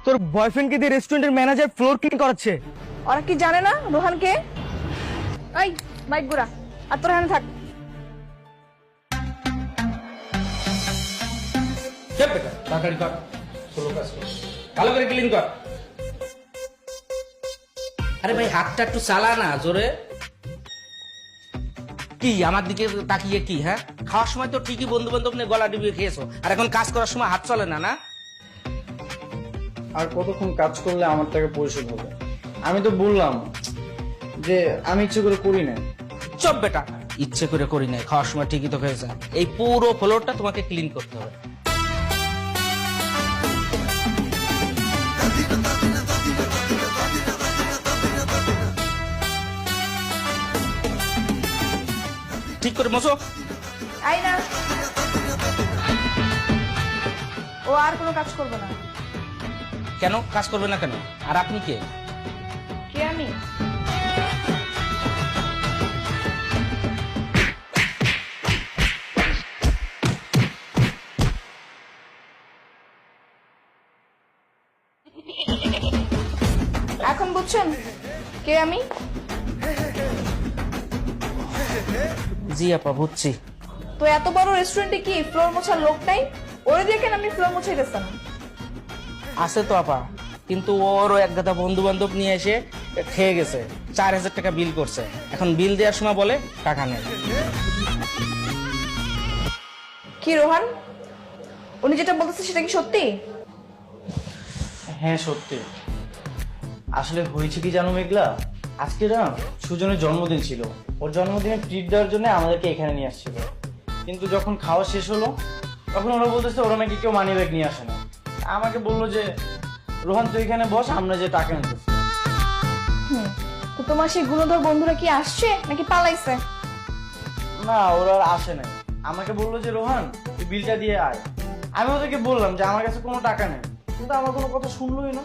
তোর বয়ফ্রেন্ডকে দিয়ে রেস্টুরেন্টের ম্যানেজার ফ্লোর ক্লিন করাচ্ছে। ওরা কি জানে না রোহানকে? এই বাইক গুড়া, আর তোর এখানে থাক। চল বেটা, তাড়াতাড়ি কর, স্লো কাজ কর, ভালো করে ক্লিন কর। আরে ভাই হাতটা একটু চালা না জোরে। কি আমার দিকে তাকিয়ে কি? হ্যাঁ, খাওয়ার সময় তো ঠিকই বন্ধু বান্ধব নিয়ে গলা ডিবিয়ে খেয়েছো, আর এখন কাজ করার সময় হাত চলে না? না আর কতক্ষণ কাজ করলে আমার টাকা পরিশোধ হবে? আমি তো বললাম যে আমি ইচ্ছে করে করি না। চপ বেটা, ইচ্ছে করে করি নাই, খাওয়ার সময় ঠিকই তো খেয়েছে। এই পুরো ফ্লোরটা তোমাকে ক্লিন করতে হবে। ঠিক করে মোছো। আই না, ও আর কোনো কাজ করবে না। কেন কাজ করবে না কেন? আর আপনি কে? কে আমি? এখন বুঝছেন কে আমি? জি আপা, বুঝছি। তো এত বড় রেস্টুরেন্টে কি ফ্লোর মোছার লোক নাই? ওরে দিয়ে কেন আমি ফ্লোর মুছে দিতাম? আছে তো আপা, কিন্তু ওরও এক গাদা বন্ধু বান্ধব নিয়ে এসে খেয়ে গেছে, 4000 টাকা বিল করছে। এখন বিল দেওয়ার সময় বলে টাকা নেই। কি রোহান, উনি যেটা বলতেছে সেটা কি সত্যি? হ্যাঁ সত্যি। আসলে হয়েছে কি জানো মেঘলা, আজকে না সুজনের জন্মদিন ছিল। ওর জন্মদিনে ট্রিট দেওয়ার জন্য আমাদেরকে এখানে নিয়ে আসছিল। কিন্তু যখন খাওয়া শেষ হলো তখন ওরা বলতেছে ওরা নাকি কেউ মানি ব্যাগ নিয়ে আসে না। আমাকে বললো যে রোহান তুই এখানে বস, আমরা যে টাকা নিতেছি। তো তোমার সেই গুণধর বন্ধুরা কি আসছে নাকি পালাইছে? না, ওরা আর আসে নাই। আমাকে বললো যে রোহান তুই বিলটা দিয়ে আয়। আমি ওদেরকে বললাম যে আমার কাছে কোনো টাকা নেই, কিন্তু আমার কোনো কথা শুনলোই না।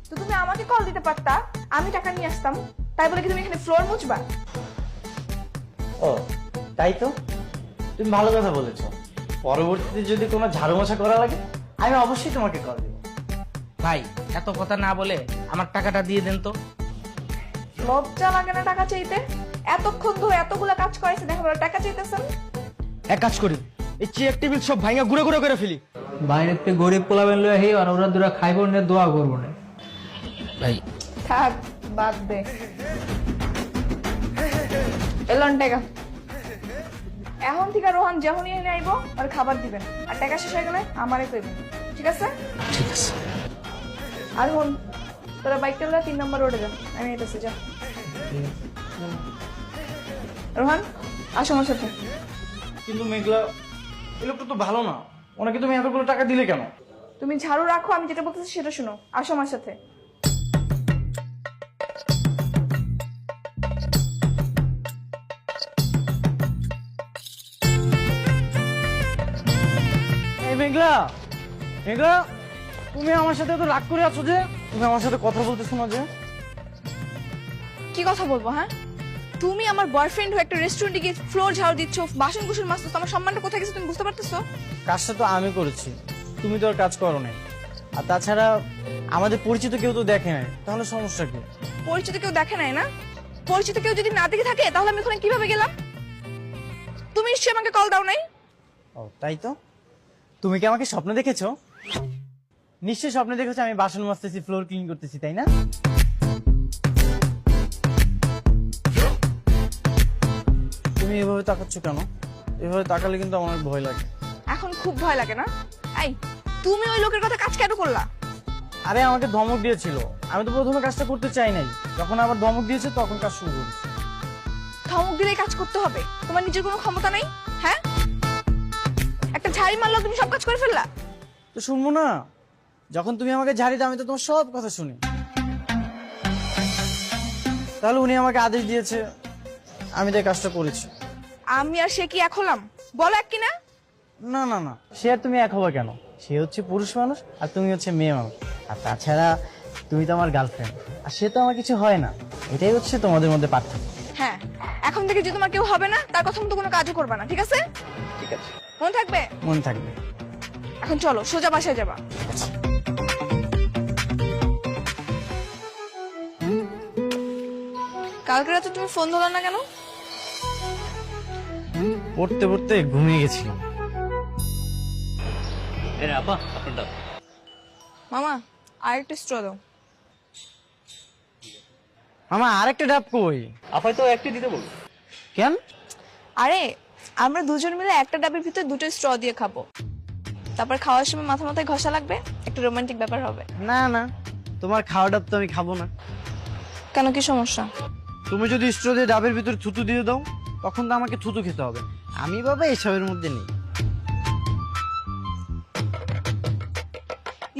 তো তুমি আমাকে কল দিতে পারতা, আমি টাকা নিয়ে আসতাম। তাই বলে কি তুমি এখানে ফ্লোর মুছবা? ও তাই তো, তুমি ভালো কথা বলেছো। পরবর্তীতে যদি কোনো ঝাড়ু মোছা করা লাগে আমি অবশ্যই তোমাকে কল দেবো। ভাই এত কথা না বলে আমার টাকাটা দিয়ে দেন তো। লজ্জা লাগে না টাকা চাইতে? এতক্ষণ ধরে এতগুলা কাজ করেছে, দেখা বলে টাকা চাইতেছেন। এক কাজ করি, এই চেয়ার টেবিল সব ভাঙা গুঁড়ো গুঁড়ো করে ফেলি। বাইরেতে গরিব পোলাবেন লয়ে হেই আর ওরা দুরা খাইব না, দোয়া করবো না। ভাই থাক, বাদ দে। এলন টাকা। এখন থেকে রোহান যখনই এনে আইব আর খাবার দিবেন, আর টাকা শেষ হয়ে গেলে আমারে কইবেন, ঠিক আছে? ঠিক আছে। আর হন, তোরা বাইক চালা 3 নম্বর রোডে যা, আমি এটাছি, যা। রোহান আসো আমার সাথে। কিন্তু মেঘলা, এই লোকটা তো ভালো না। ওনাকে তুমি এতগুলো টাকা দিলে কেন? তুমি ঝাড়ু রাখো, আমি যেটা বলতেছি সেটা শোনো। আসো আমার সাথে। এই মেঘলা, মেঘলা তুমি আমার সাথে এত রাগ করে আছো যে? তুমি আমার সাথে কথা বলতেছো না যে? কি কথা বলবো? হ্যাঁ, তুমি আমার বয়ফ্রেন্ড হয়ে একটা রেস্টুরেন্টে গিয়ে ফ্লোর ঝাড়ু দিচ্ছ, বাসন কুসন মাজছো, আমার সম্মানটা কোথায় গেছে তুমি বুঝতে পারতেছো? কাজটা তো আমি করেছি, তুমি তো আর কাজ করো নাই। আর তাছাড়া আমাদের পরিচিত কেউ তো দেখে নাই, তাহলে সমস্যা কি? পরিচিত কেউ দেখে নাই না? পরিচিত কেউ যদি না দেখে থাকে তাহলে আমি ওখানে কিভাবে গেলাম? তুমি নিশ্চয়ই আমাকে কল দাও নাই? ও তাই তো, তুমি কি আমাকে স্বপ্ন দেখেছো? নিশ্চয়ই স্বপ্নে দেখেছো আমি বাসন মাজতেছি, ফ্লোর ক্লিন করতেছি, তাই না? তুমি এভাবে তাকাচ্ছ কেন? এভাবে তাকালে কিন্তু আমার অনেক ভয় লাগে। এখন খুব ভয় লাগে না? এই, তুমি ওই লোকের কথা কাজ কেন করলা? আরে আমাকে ধমক দিয়েছিল, আমি তো প্রথমে কাজটা করতে চাই নাই। যখন আবার ধমক দিয়েছে তখন কাজ শুরু করেছি। ধমক দিলেই কাজ করতে হবে? তোমার নিজের কোনো ক্ষমতা নেই? হ্যাঁ, একটা ঝাড়ি মারলো তুমি সব কাজ করে ফেললা? তো শুনবো না? যখন তুমি আমাকে ঝাড়ি দাও আমি তো তোমার সব কথা শুনি। তাহলে উনি আমাকে আদেশ দিয়েছে, আমি তাই কাজটা করেছি। আমি আর সে কি এক হলাম? বলো এক কিনা? না না না, সে আর তুমি এক হবে কেন? সে হচ্ছে পুরুষ মানুষ আর তুমি হচ্ছে মেয়ে মানুষ। আর তাছাড়া তুমি তো আমার গার্লফ্রেন্ড, আর সে তো আমার কিছু হয় না। এটাই হচ্ছে তোমাদের মধ্যে পার্থক্য। হ্যাঁ, এখন থেকে যদি তোমার কেউ হবে না তার কথা মতো কোনো কাজও করবে না, ঠিক আছে? ঠিক আছে, মনে থাকবে? মনে থাকবে। এখন চলো সোজা বাসায় যাবা। কালকে রাতে তুমি ফোন ধরো না কেন? পড়তে পড়তে ঘুমিয়ে গেছিলাম। মামা আরেকটা স্ট্র দাও। মামা আরেকটা ডাব কই? আপাই তো একটি দিতে বল। কেন? আরে আমরা দুজন মিলে একটা ডাবের ভিতর দুটো স্ট্র দিয়ে খাবো, তারপর খাওয়ার সময় মাথায় ঘষা লাগবে, একটা রোমান্টিক ব্যাপার হবে। না না, তোমার খাওয়া ডাব তো আমি খাবো না। কেন, কি সমস্যা? তুমি যদি স্ট্র দিয়ে ডাবের ভিতরে থুতু দিয়ে দাও তখন তো আমাকে থুতু খেতে হবে। আমি বাবা এসবের মধ্যে নেই।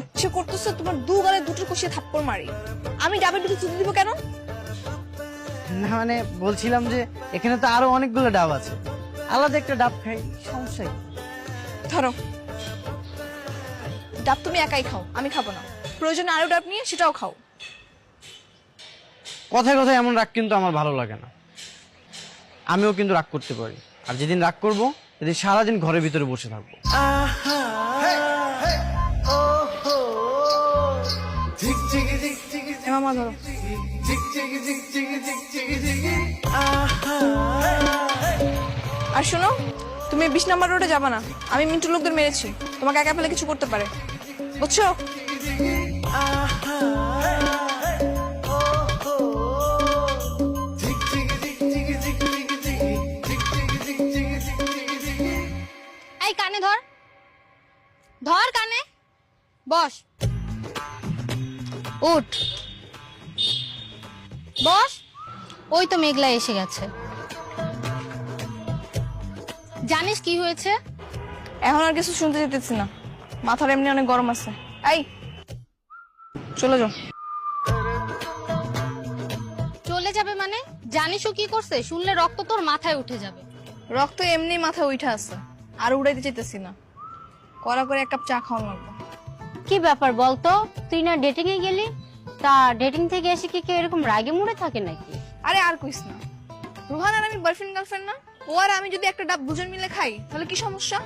ইচ্ছে করতেছে তোমার দু গালে দুটো কষিয়ে থাপ্পড় মারি। আমি ডাবের ভিতরে থুতু দিব কেন? না মানে বলছিলাম যে এখানে তো আরো অনেকগুলো ডাব আছে, আলাদা একটা ডাব খাই, সমস্যা কি? ধরো, ডাব তুমি একাই খাও, আমি খাবো না। প্রয়োজনে আরো ডাব নিয়ে সেটাও খাও। কথায় কথায় এমন রাগ কিন্তু আমার ভালো লাগে না। আমিও কিন্তু রাগ করতে পারি, আর যেদিন রাগ করবো সেদিন সারাদিন ঘরের ভিতরে বসে থাকবো। মামা ধরো। আর শোনো, তুমি 20 নাম্বার রোডে যাবা না। আমি মিন্টু লোকদের মেরেছি, তোমাকে একা পেলে কিছু করতে পারে, বুঝছো? এই কানে ধর, ধর কানে, বস, উঠ, বস। ওই তো মেঘলা এসে গেছে। জানিস কি হয়েছে? এখন আর কিছু শুনতে যেতেছি না, মাথার এমনি অনেক গরম আছে। এই চলে যাও। চলে যাবে মানে? জানিস ও কি করছে? শুনলে রক্ত তোর মাথায় উঠে যাবে। রক্ত এমনি মাথায় উঠে আছে, আর উড়াইতে চাইতেছি না। কড়া করে এক কাপ চা খাওয়ানো লাগবে। কি ব্যাপার বলতো, তুই না ডেটিং এ গেলি? তা ডেটিং থেকে এসে কি এরকম রাগে মুড়ে থাকে নাকি? আরে আর কইস না, রোহান আর আমি বয়ফ্রেন্ড গার্লফ্রেন্ড না? ও আর আমি যদি একটা ডাব দুজন মিলে খাই তাহলে কি সমস্যা?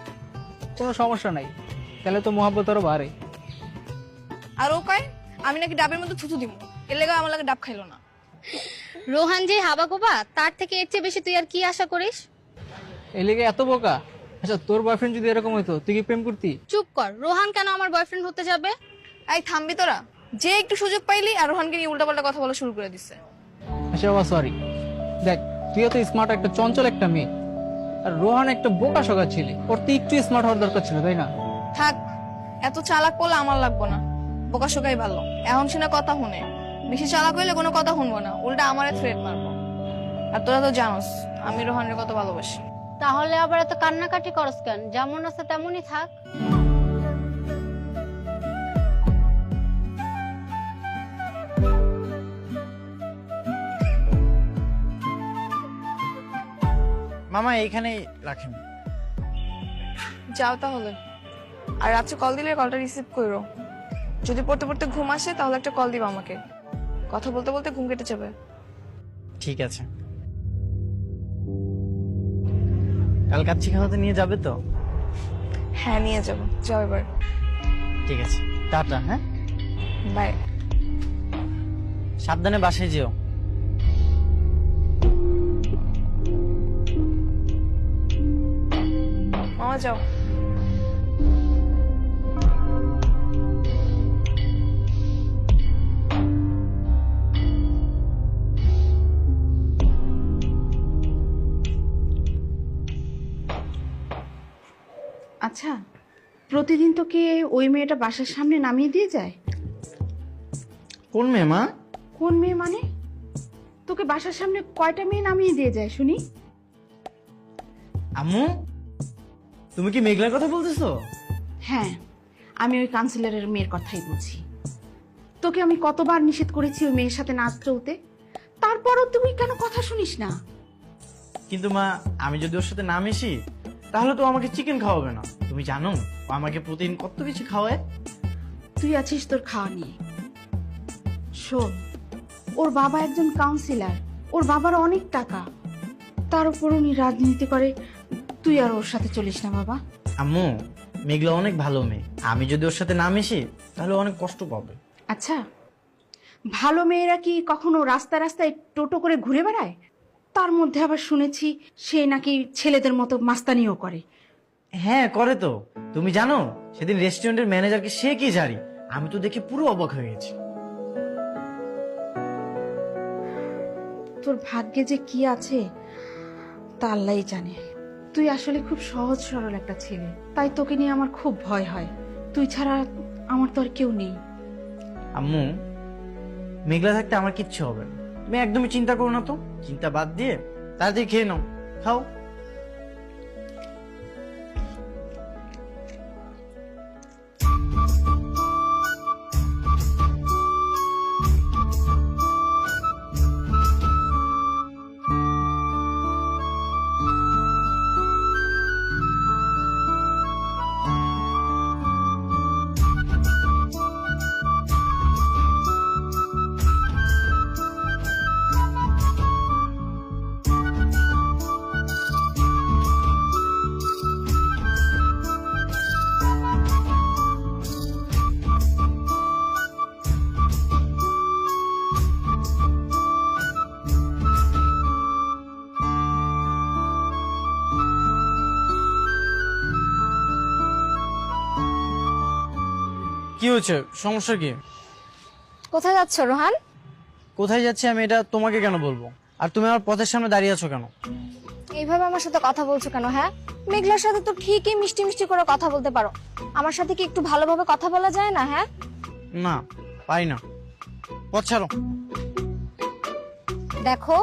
কোনো সমস্যা নাই, তাহলে তো মহাব্বত আরো বাড়ে। আর ও কয় আমি নাকি ডাবের মধ্যে থুতু দিব, এর লেগে আমার লাগে ডাব খাইলো না। রোহান যে হাবা গোবা, তার থেকে এর চেয়ে বেশি তুই আর কি আশা করিস? এই লেগে এত বোকা? আচ্ছা, তোর বয়ফ্রেন্ড যদি এরকম হইতো তুই কি প্রেম করতি? চুপ কর, রোহান কেন আমার বয়ফ্রেন্ড হতে যাবে? এই থামবি তোরা? যে একটু সুযোগ পাইলি আর রোহানকে নিয়ে উল্টাপাল্টা কথা বলা শুরু করে দিচ্ছে। আচ্ছা বাবা, সরি। দেখ, তুইও তো স্মার্ট, একটা চঞ্চল একটা মেয়ে, আর রোহান একটা বোকা শোকা ছেলে। ওর তো একটু স্মার্ট হওয়ার দরকার ছিল, তাই না? থাক, এত চালাক করলে আমার লাগবো না, বোকা শোকাই ভালো। এখন শুনে কথা শুনে, বেশি চালাক হইলে কোনো কথা শুনবো না, উল্টা আমারে থ্রেট মারবো। আর তোরা তো জানোস আমি রোহানের কত ভালোবাসি। তাহলে আবার এত কান্নাকাটি করস কেন? যেমন আছে তেমনই থাক। মামা এইখানে রাখেন। যাও তাহলে, আর রাত্রে কল দিলে কলটা রিসিভ করো। যদি পড়তে পড়তে ঘুম আসে তাহলে একটা কল দিবা আমাকে, কথা বলতে বলতে ঘুম কেটে যাবে। ঠিক আছে। কাল কাচ্চি খাওয়াতে নিয়ে যাবে তো? হ্যাঁ নিয়ে যাবো, যাও এবার। ঠিক আছে, টাটা। হ্যাঁ, বাই। সাবধানে বাসায় যেও। মামা যাও। আচ্ছা, প্রতিদিন তোকে ওই মেয়েটা বাসার সামনে নামিয়ে দিয়ে যায়? কোন মেয়ে মা? কোন মেয়ে মানে? তোকে বাসার সামনে কয়টা মেয়ে নামিয়ে দিয়ে যায় শুনি? আম্মু, তুমি কি মেঘলার কথা বলতেছো? হ্যাঁ, আমি ওই কাউন্সিলরের মেয়ের কথাই বলছি। তোকে আমি কতবার নিষেধ করেছি ওই মেয়ের সাথে নাচ চলতে, তারপরও তুই কেন কথা শুনিস না? কিন্তু মা, আমি যদি ওর সাথে না মিশি তাহলে তো আমাকে চিকেন খাওয়াবে না। তুমি জানো ও আমাকে প্রতিদিন কত কিছু খাওয়ায়। তুই আছিস তোর খাওয়া নিয়ে। শোন, ওর বাবা একজন কাউন্সিলর, ওর বাবার অনেক টাকা, তার উপর উনি রাজনীতি করে। তুই আর ওর সাথে চলিস না বাবা। আম্মু, মেঘলা অনেক ভালো মেয়ে, আমি যদি ওর সাথে না মিশি তাহলে অনেক কষ্ট পাবে। আচ্ছা, ভালো মেয়েরা কি কখনো রাস্তায় রাস্তায় টোটো করে ঘুরে বেড়ায়? তার মধ্যে আবার শুনেছি সে নাকি ছেলেদের মতো মাস্তানিও করে। হ্যাঁ করে তো। তুমি জানো সেদিন রেস্টুরেন্টের ম্যানেজারকে সে কি জারি, আমি তো দেখে পুরো অবাক হয়ে গেছি। তোর ভাগ্যে যে কি আছে তা আল্লাহই জানে। তুই আসলে খুব সহজ সরল একটা ছেলে, তাই তোকে নিয়ে আমার খুব ভয় হয়। তুই ছাড়া আমার তো আর কেউ নেই। আম্মু, মেঘলা থাকতে আমার কিচ্ছু হবে না, তুমি একদমই চিন্তা করো না তো। চিন্তা বাদ দিয়ে তাড়াতাড়ি খেয়ে নাও, খাও। কি হচ্ছে, সমস্যা কি? কোথায় যাচ্ছ রোহান? কোথায় যাচ্ছি আমি এটা তোমাকে কেন বলবো? আর তুমি আমার পথের সামনে দাঁড়িয়ে আছো কেন? এইভাবে আমার সাথে কথা বলছো কেন? হ্যাঁ, মেঘলার সাথে তো ঠিকই মিষ্টি মিষ্টি করে কথা বলতে পারো, আমার সাথে কি একটু ভালোভাবে কথা বলা যায় না? হ্যাঁ না, পাই না। পথ ছাড়ো। দেখো,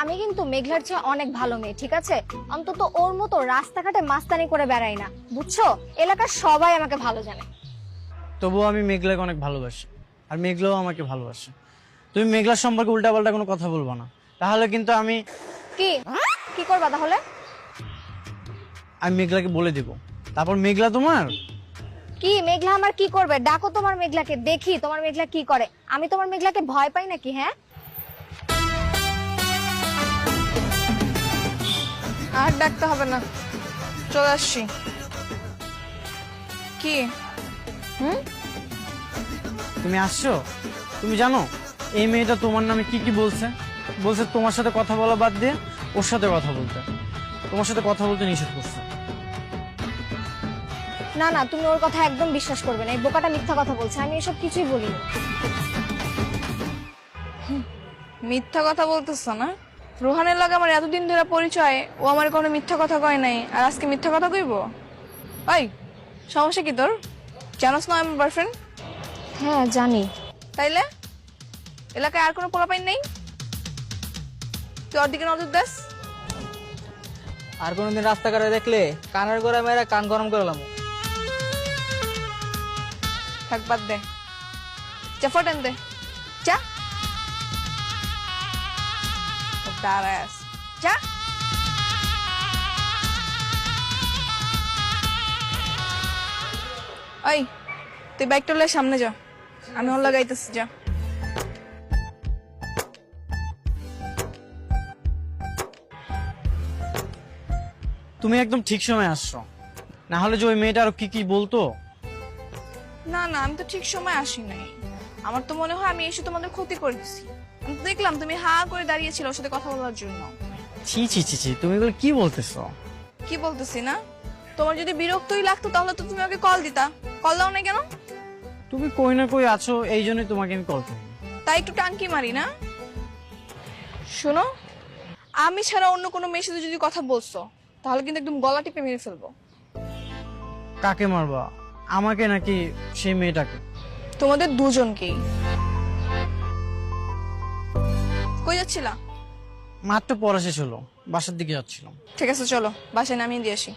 আমি কিন্তু মেঘলার চেয়ে অনেক ভালো মেয়ে, ঠিক আছে? অন্তত ওর মতো রাস্তাঘাটে মাস্তানি করে বেড়াই না, বুঝছো? এলাকার সবাই আমাকে ভালো জানে। তবুও আমি মেঘলাকে অনেক ভালোবাসি, আর মেঘলাও আমাকে ভালোবাসে। তুমি মেঘলার সম্পর্কে উল্টাপাল্টা কোনো কথা বলবো না, তাহলে কিন্তু আমি কি করবা তাহলে? মেঘলাকে বলে দিব, তারপর মেঘলা তোমার। কি মেঘলা আমার কি করবে? ডাকো তোমার মেঘলাকে, দেখি তোমার মেঘলা কি করে। আমি তোমার মেঘলাকে ভয় পাই নাকি? হ্যাঁ, আর ডাকতে হবে না, চলে আসছি। কি? তুমি আসছো? তুমি জানো এই মেয়েটা তোমার নামে কি কি বলছে? বলছে তোমার সাথে কথা বলা বাদ দিয়ে ওর সাথে কথা বলতে, তোমার সাথে কথা বলতে নিষেধ করছে। না না, তুমি ওর কথা একদম বিশ্বাস করবে না, এই বোকাটা মিথ্যা কথা বলছে, আমি এসব কিছুই বলিনি। মিথ্যা কথা বলতেছ না? রোহানের লগে আমার এতদিন ধরে পরিচয়, ও আমার কোনো মিথ্যা কথা কয় নাই, আর আজকে মিথ্যা কথা কইব? ওই, সমস্যা কি তোর? জানোস না আমার বয়ফ্রেন্ড? হ্যাঁ জানি। তাইলে এলাকায় আর কোনো পোলাপাইন নেই? তুই ওর দিকে নজর দাস। আর কোনোদিন রাস্তাঘাটে দেখলে কানের গোড়া মেয়েরা কান গরম করলাম। থাক, বাদ দে, যা ফটেন দে, যা। দাঁড়ায় আস, যা। ওই, তুই বাইকটা লয়ে সামনে যা, আমি ওর লাগাইতেছি, যা। তুমি একদম ঠিক সময় আসছো, না হলে যে ওই মেয়েটা আরো কি কি বলতো। না না, আমি তো ঠিক সময় আসি নাই। আমার তো মনে হয় আমি এসে তোমাদের ক্ষতি করে দিছি। আমি তো দেখলাম তুমি হা করে দাঁড়িয়েছিল ওর সাথে কথা বলার জন্য। ছি ছি ছি ছি, তুমি এগুলো কি বলতেছো? কি বলতেছি না? তোমার যদি বিরক্তই লাগতো তাহলে তো তুমি ওকে কল দিতা, কল দাও না কেন? তুমি কই না কই আছো, এই জন্যই তোমাকে আমি কল করি। তাই একটু টাঙ্কি মারি না? শোনো, আমি ছাড়া অন্য কোনো মেয়ের সাথে যদি কথা বলছো তাহলে কিন্তু একদম গলা টিপে মেরে ফেলবো। কাকে মারবা, আমাকে নাকি সেই মেয়েটাকে? তোমাদের দুজনকেই। কই যাচ্ছিলা? মাত্র পড়া শেষ হলো, বাসার দিকে যাচ্ছিলাম। ঠিক আছে, চলো বাসায় নামিয়ে দিয়ে আসি।